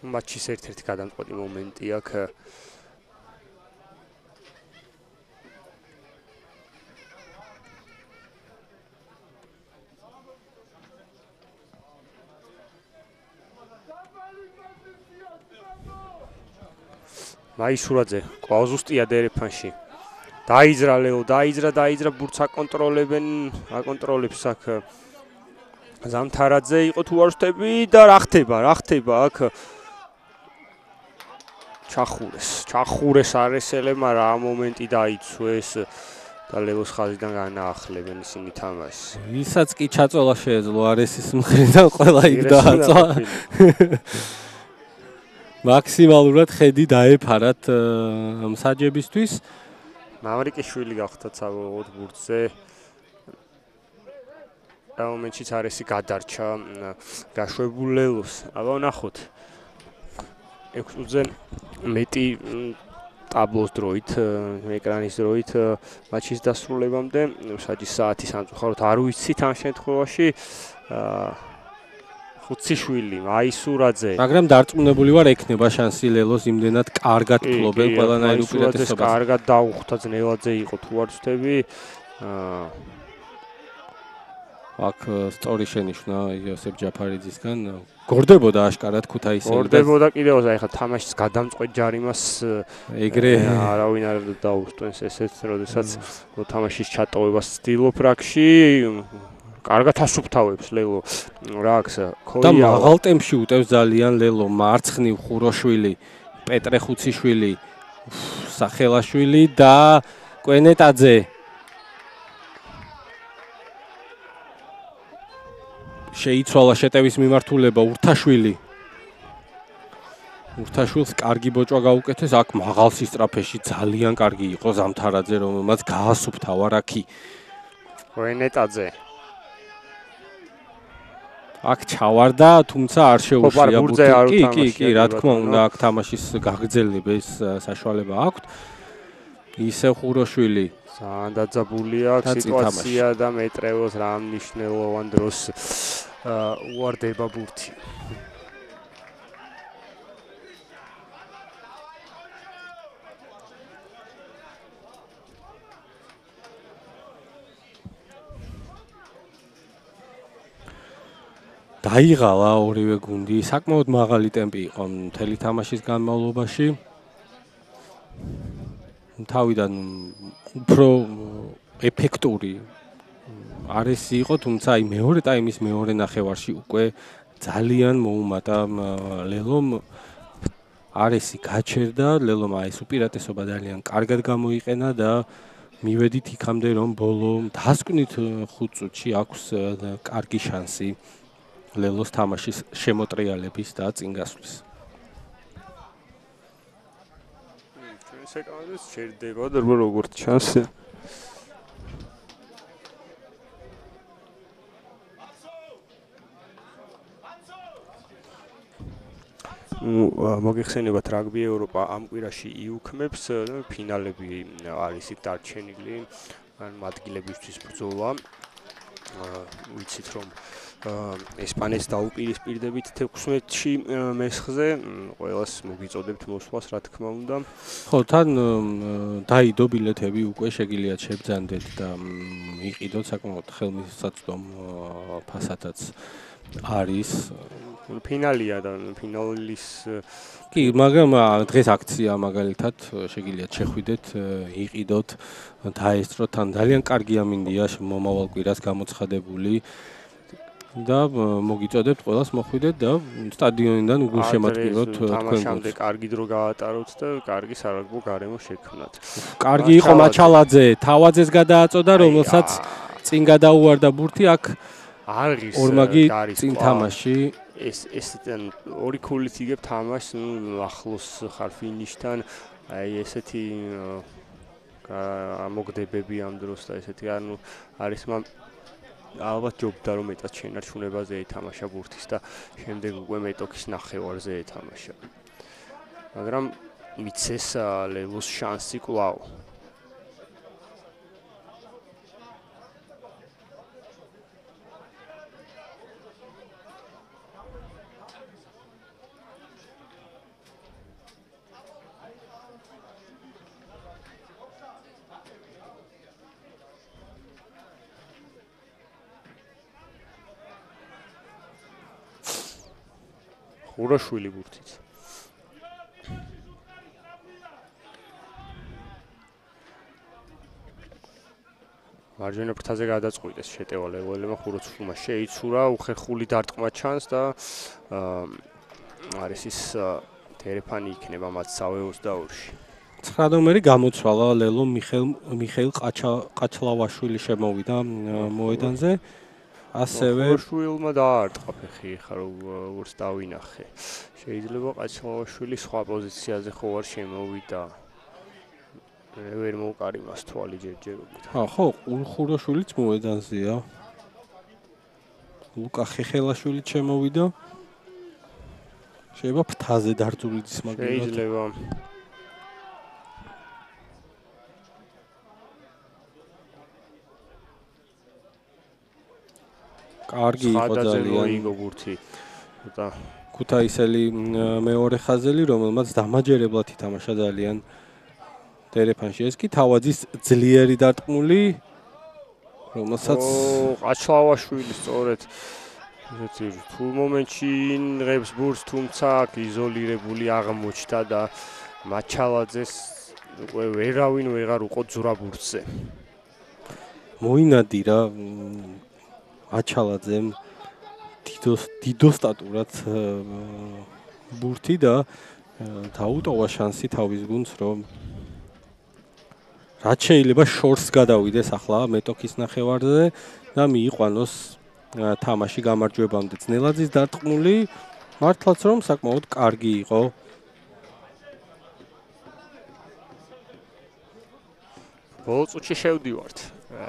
მატჩის ერთ-ერთი გადამწყვეტი მომენტი აქ მაისურაძე ყვავზუსტია დერეფანში. დაიძრა ლეო, დაიძრა ბურთს აკონტროლებს აქ ზამთარაძე იყო თუ არ ვშტები და რა ხდება აქ ჩახურეს არესელებმა რა მომენტი დაიცვეს და ლევოს ხაზიდან განაახლებენ ისინი თამაშს. ისაც კი ჩაწოლა შეეძლო არესის მხრიდან ყველა იქ დააწვა. მაქსიმალურად ხედი დაეფარათ მსაჯებისთვის. მამრიკიშვილი გახდათ საბოლოოდ ბურთზე. რა მომენტშიც არესი გადარჩა გაშვებულ ლელოს. აბა ვნახოთ. 6 წუთზე მეტი ტაბლოს დროით, ეკრანის დროით მატჩის დასრულებამდე საჯის საათი სამწუხაროდ არ ვიცით ამ შემთხვევაში. ხუციშვილი, მაისურაძე. მაგრამ დარწმუნებული ვარ, ექნება შანსი ლელოს, იმდენად კარგად ფლობენ ყველანაირ უპირატესობას. კარგად დაუხვდა, ძნელაძე იყო თუ არ ვშტები. აქ სწორი შენიშვნა იოსებ ჯაფარიძისგან. გორდებოდა აშკარად ქუთაისელი. გორდებოდა კიდევ აი ხა თამაშის გადამწყვეტ ჯარიმას ეგრე არავინ არ დაუსტვენს ესეც, როდესაც თამაშის ჩატოვებას ცდილობ რაკში. კარგად ასუფთავებს ლელო რაკს და მაღალ ტემპში უტევს ძალიან ლელო, მარცხნივ ხუროშვილი, პეტრე ხუციშვილი, სახელაშვილი და კვენეტაძე. შეიცვალა შეტევის მიმართულება ურთაშვილს კარგი ბოჭვა გაუკეთეს, აქ მაღალ სისტრაფეში ძალიან კარგი იყო ზამთარაძე, რომელმაც გაასუფთავა რაკი. კვენეტაძე აქ ჩავარდა, თუმცა არ შეუშლია ბურთი. კი, რა თქმა უნდა, აქ თამაშის გაგრძელების საშუალება აქვს. ისე ხუროშვილი ძალიან დაძაბულია სიტუაცია და მეტრევოს რა მნიშვნელოვან დროს უარდება ბურთი. დაიღალა ორივე გუნდი, საკმაოდ მაღალი ტემპი იყო მთელი თამაშის განმავლობაში. თავიდან უფრო ეფექტური არესი იყო, თუმცა აი მეორე ტაიმის მეორე ნახევარში უკვე ძალიან მოუმატა ლელომ. არესი გაჩერდა, ლელომ ეს უპირატესობა ძალიან კარგად გამოიყენა და მივედით იქამდე რომ ბოლო დასკვნით 5 წუთში აქვს კარგი შანსი ლელოს თამაშის შემოტრიალების და წინ გასვლის. ჩვენს ეკონომიკას შეიძლება და როგორც ჩანს მოგეხსენებათ რაგბი ევროპა ამ კვირაში იუქმებს ფინალები არის იქ დარჩენილი ან ადგილებისთვის ბრძოლა ვიცით რომ ესპანეთს დაუპირისპირდებით 16-ში მესხზე ყველას მოგიწოდებთ მოსვლას რა თქმა უნდა ხო თან დაიდო ბილეთები უკვე შეგიძლიათ შებძანდეთ და იყიდოთ საკმაოდ ხელმისაწვდომ ფასადაც არის ფინალია და ფინალის კი მაგრამ დღეს აქცია მაგალითად შეგიძლიათ შეხვიდეთ იყიდოთ დაესწროთ თან ძალიან კარგი ამინდია მომავალ კვირას გამოცხადებული და მოგიწოდებთ ყველას მოხვიდეთ და სტადიონიდან გულშემატკივროთ თქვენ თამაშამდე კარგი დრო გაატაროთ და კარგი სარაგბო გარემო შექმნათ. კარგი იყო მაჩალაძე, თავაძეს გადააწოდა, რომელსაც წინ გადაუვარდა ბურთი აქ არის ორმაგი წინ თამაში ეს ორი ქულით იგებ თამაშს, ახლოს ხარ ფინიშთან, აი ესეთი მოგდებები ამ დროს და ესეთი ანუ არის ალბათ ჯობდა რომ მეტად შენარჩუნებაზე ეთამაშა ბურთის და შემდეგ უკვე მეტოქის ნახევარზე ეთამაშა. მაგრამ მიცეს ლელოს შანსი კვლავ. ხურაშვილი ბურთით. მარჯვენა ფრთაზე გადაწყვიტეს შეტევა ლელოელებმა ხუროცხულმა შეიცურა უხერხული დარტყმა ჩანს და არის ის თერეფანი იქნება მათ 3-22-ში. 9 ნომერი გამოცვალა ლელო მიხეილ ყაჩლავაშვილი შემოვიდა მოედანზე. ასევე ხუროშვილმა დაარტყა ფეხი ხა როგორც დავინახე. შეიძლება ყაჩლავაშვილი სხვა პოზიციაზე ხო არ შემოვიდა. ვერ მოვყარი მას თვალი ჯერჯერობით. ხო, ხუროშვილიც მოედანზეა. ლუკა ხეხელაშვილიც შემოვიდა. შეიძლება ფრთაზე დარწმუნდეს მაგრამ შეიძლება კარგი იყო ძალიან იგო ბურთი და ქუთაისელი მეორე ხაზელი რომელმაც დამაჯერებლად ითამაშა ძალიან ტელეფონში ეს კი თავაძის ძლიერი დარტყმული რომელსაც ყაჩლავაშვილი სწორედ ესეთი რთულ მომენტში ღებს ბურთს თუმცა აქ იზოლირებული აღმოჩნდა და მაჩალაძეს უკვე ვერავინ ვეღარ უყო ძვრა ბურთზე მოინადირა აჩალაძემ დიდო სტატურად ბურთი და დაუტოვა შანსი თავის გუნდს რომ რაც შეიძლება შორს გადავიდეს ახლა მეტოქის ნახევარზე და მიიყვანოს თამაში გამარჯვებამდე ძნელაძის დარტყმული მართლაც რომ საკმაოდ კარგი იყო ბოლო წუთში შევდივართ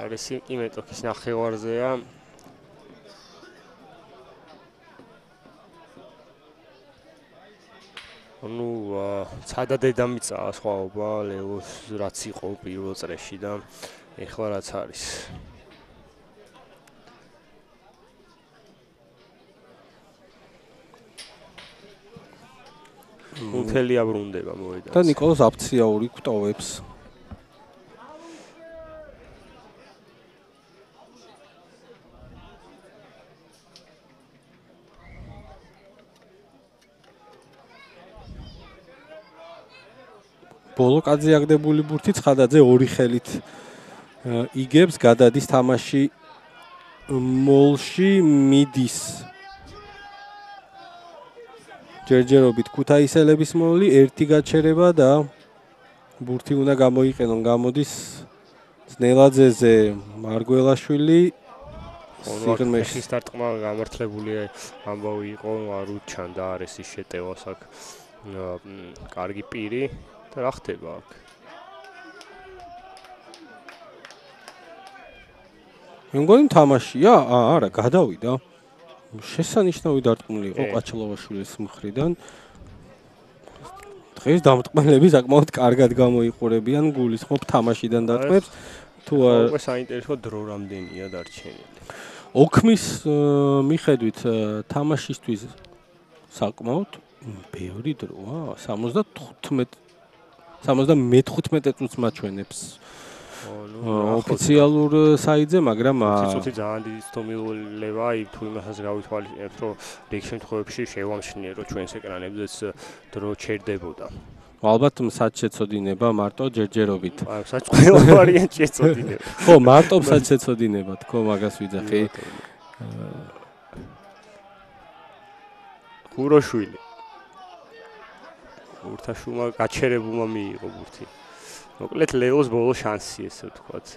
არის კი მეტოქის ნახევარზეა ну цада დედამიწაა სხვაობა ლევოს რაც იყო პირველ წრეში და ეხლა რაც არის უთელი აბრუნდება მოედანზე და ნიკოლოზ აფციაური გვტოვებს ბოლოკაძე აგდებული ბურთი ცხადაძე ორი ხელით იგებს გადადის თამაში მოლში მიდის ჯერჯერობით ქუთაისელების მოლი ერთი გაჩერება და ბურთი უნდა გამოიყენონ გამოდის ნელაძეზე მარგველაშვილი სიღრმეში სტარტმა გამართლებული ამბავი იყო, არ უჩანდა არესის შეტევას აქ. კარგი პირი და რა ხდება აქ? მე მგონი თამაშია, არა, გადავიდა. შესანიშნავი დარტყმული იყო ყვაჩელოვაშვილის მხრიდან. დღეს დამტყმელები საკმაოდ კარგად გამოიყურებიან გულისხმობ თამაშიდან დარტყმებს. თუ უკვე საინტერესო დრო რამდენია დარჩენილი. ოქმის მიხედვით თამაშისთვის საკმაოდ ბევრი დროა, 75 წუთს მაჩვენებს. ოფიციალურ საიტზე, მაგრამ ცოტა ძალიან დიდი სტომილება, თუ იმასაც გავითვალისწინებთ, რომ რიგ შემთხვევებში შევამჩნიე, რომ ჩვენს ეკრანებზეც დრო ჩერდებოდა. ალბათ მსაც შეწოდინება მარტო ჯერჯერობით. მსაც ყველა ვარიანტი შეწოდინება. ხო, მარტო მსაც შეწოდინება, თქო, მაგას ვიძახი. ხუროშვილი. ურთაშუმა გაჩერებულმა მიიღო ბურთი. მოკლედ ლეოს ბოლო შანსი ესე ვთქვათ.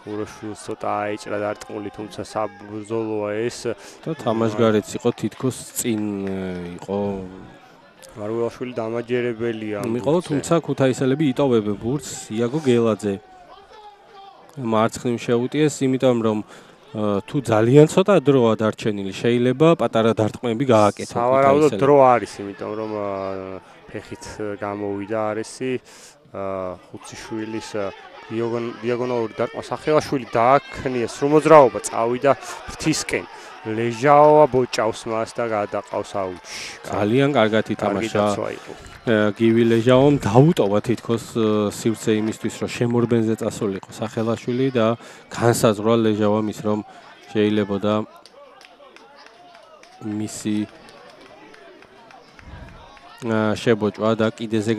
ხუროშვილს ცოტა აიჭრა დარტყმული, თუმცა საბრძოლოა ეს და თამაშგარეც იყო თითქოს წინ იყო. მარგველაშვილი დამაჯერებელია. იყო, თუმცა ქუთაისელები იტოვებენ ბურთს, იაგო გელაძე. მარცხნივ შეუტიეს, იმიტომ რომ თუ ძალიან ცოტა დროა დარჩენილი, შეიძლება პატარა დარტყმები გააკეთოს. სავარაუდოდ დრო არის, იმიტომ რომ ფეხით გამოვიდა არესი ხუციშვილის დიაგონალური დარტყმა სახელაშვილი დააქნია სრულმოძრაობა, წავიდა ფრთისკენ. ლეჟაოა ბოჭავს მას და გადაყავს აუჩში. ძალიან კარგად ითამაშა. გივი ლეჟაომ დაუტოვა თითქოს სივრცე იმისთვის, რომ შემორბენზე წასულიყო სახელაშვილი და განსაზღვრა ლეჟავამ ის რომ შეიძლებოდა მისი შებოჭვა და კიდეზე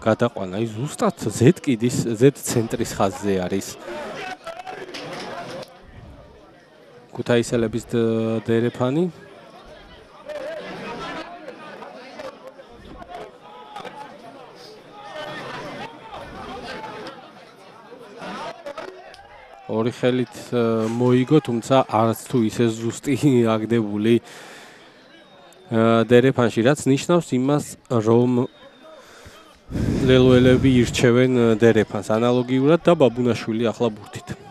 გადაყვანა. აი ზუსტად Z კიდის Z ცენტრის ხაზზე არის. ქუთაისელების დერეფანი ორი ხელით მოიგო, თუმცა არც თუ ისე ზუსტი აგდებული დერეფანში, რაც ნიშნავს იმას, რომ ლელოელები ირჩევენ დერეფანს ანალოგიურად და ბაბუნაშვილი ახლა ბურთით.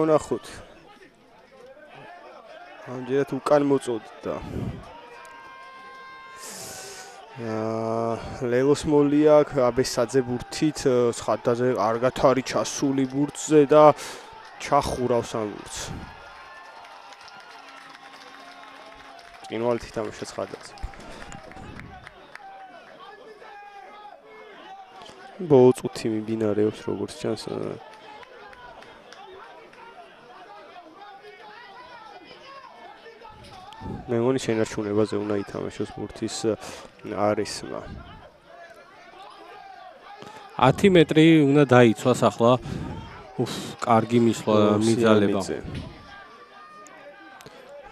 ვნახოთ. ამჯერად უკან მოწოდდა. ლელოს მოლია აბესაძე ბურთით, ხადაზე კარგად არის ჩასული ბურთზე და ჩახურავს ამ ბურთს. წინვალით ითამაშა ხადაზე. ბოლო წუთი მიმდინარეობს როგორც ჩანს. მე მგონი შენარჩუნებაზე უნდა ითამაშოს ბურთის არესმა. 10 მეტრი უნდა დაიცვას ახლა. კარგი მიზალება.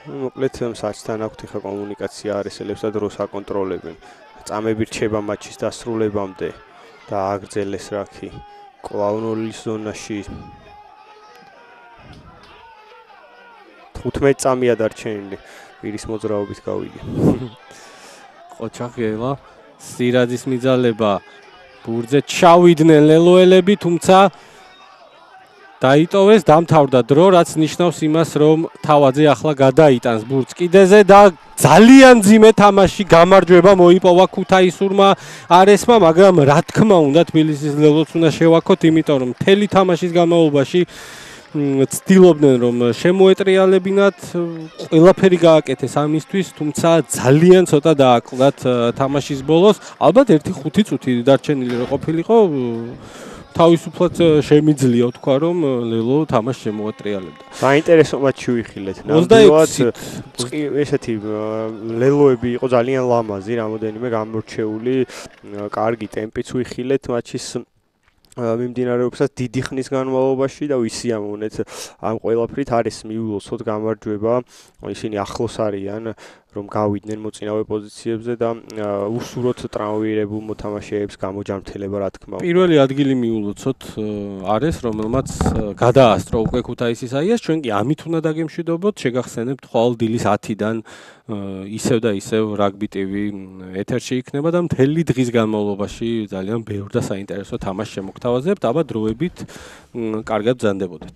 მოკლედ საჭთან აქვთ ხა კომუნიკაცია არესელებს და დროს აკონტროლებენ. წამები რჩება მატჩის დასრულებამდე და აგრძელეს რაკი. კლაუნოლის ზონაში 15 წამია დარჩენილი. პირის მოძრაობით გავიგე. ყოჩახელა სირაძის მიზალება ბურთზე ჩავიდნენ ლელოელები, თუმცა დაიტოვეს, დამთავრდა დრო, რაც ნიშნავს იმას, რომ თავაძე ახლა გადაიტანს ბურთს კიდეზე და ძალიან ძიმე თამაში გამარჯვება მოიპოვა ქუთაისურმა არესმა, მაგრამ რა თქმა უნდა თბილისის ლელოც უნდა შევაქოთ, იმიტომ რომ მთელი თამაშის განმავლობაში ცდილობდნენ რომ შემოეტრიალებინათ, ყველაფერი გააკეთეს ამისთვის, თუმცა ძალიან ცოტა დააკლდათ თამაშის ბოლოს. ალბათ 1-5 წუთი დარჩენილი რო ყოფილიყო, თავისუფლად შემიძლია ვთქვა, რომ ლელო თამაშს შემოატრიალებდა. საინტერესო მატჩი ვიხილეთ. ნამდვილად ესეთი ლელოები იყო ძალიან ლამაზი, რამოდენიმე გამორჩეული, კარგი ტემპიც ვიხილეთ მატჩის მიმდინარეობისას დიდი ხნის განმავლობაში და ვისიამოვნეთ ამ ყველაფრით არის მიულოცოთ გამარჯვება, ისინი ახლოს არიან რომ გავიდნენ მოწინავე პოზიციებზე და უსურვოთ ტრავმირებულ მოთამაშეებს გამოჯანმრთელება რა თქმა უნდა. პირველი ადგილი მიულოცოთ არის, რომელმაც გადაასწრო უკვე ქუთაისის აიას, ჩვენ კი ამით უნდა დაგემშვიდობოთ, შეგახსენებთ ხვალ დილის 10-დან ისევ და ისევ რაგბი ტივი ეთერში იქნება და მთელი დღის განმავლობაში ძალიან ბევრ და საინტერესო თამაშს შემოგთავაზებთ, აბა დროებით კარგად ბრძანდებოდეთ.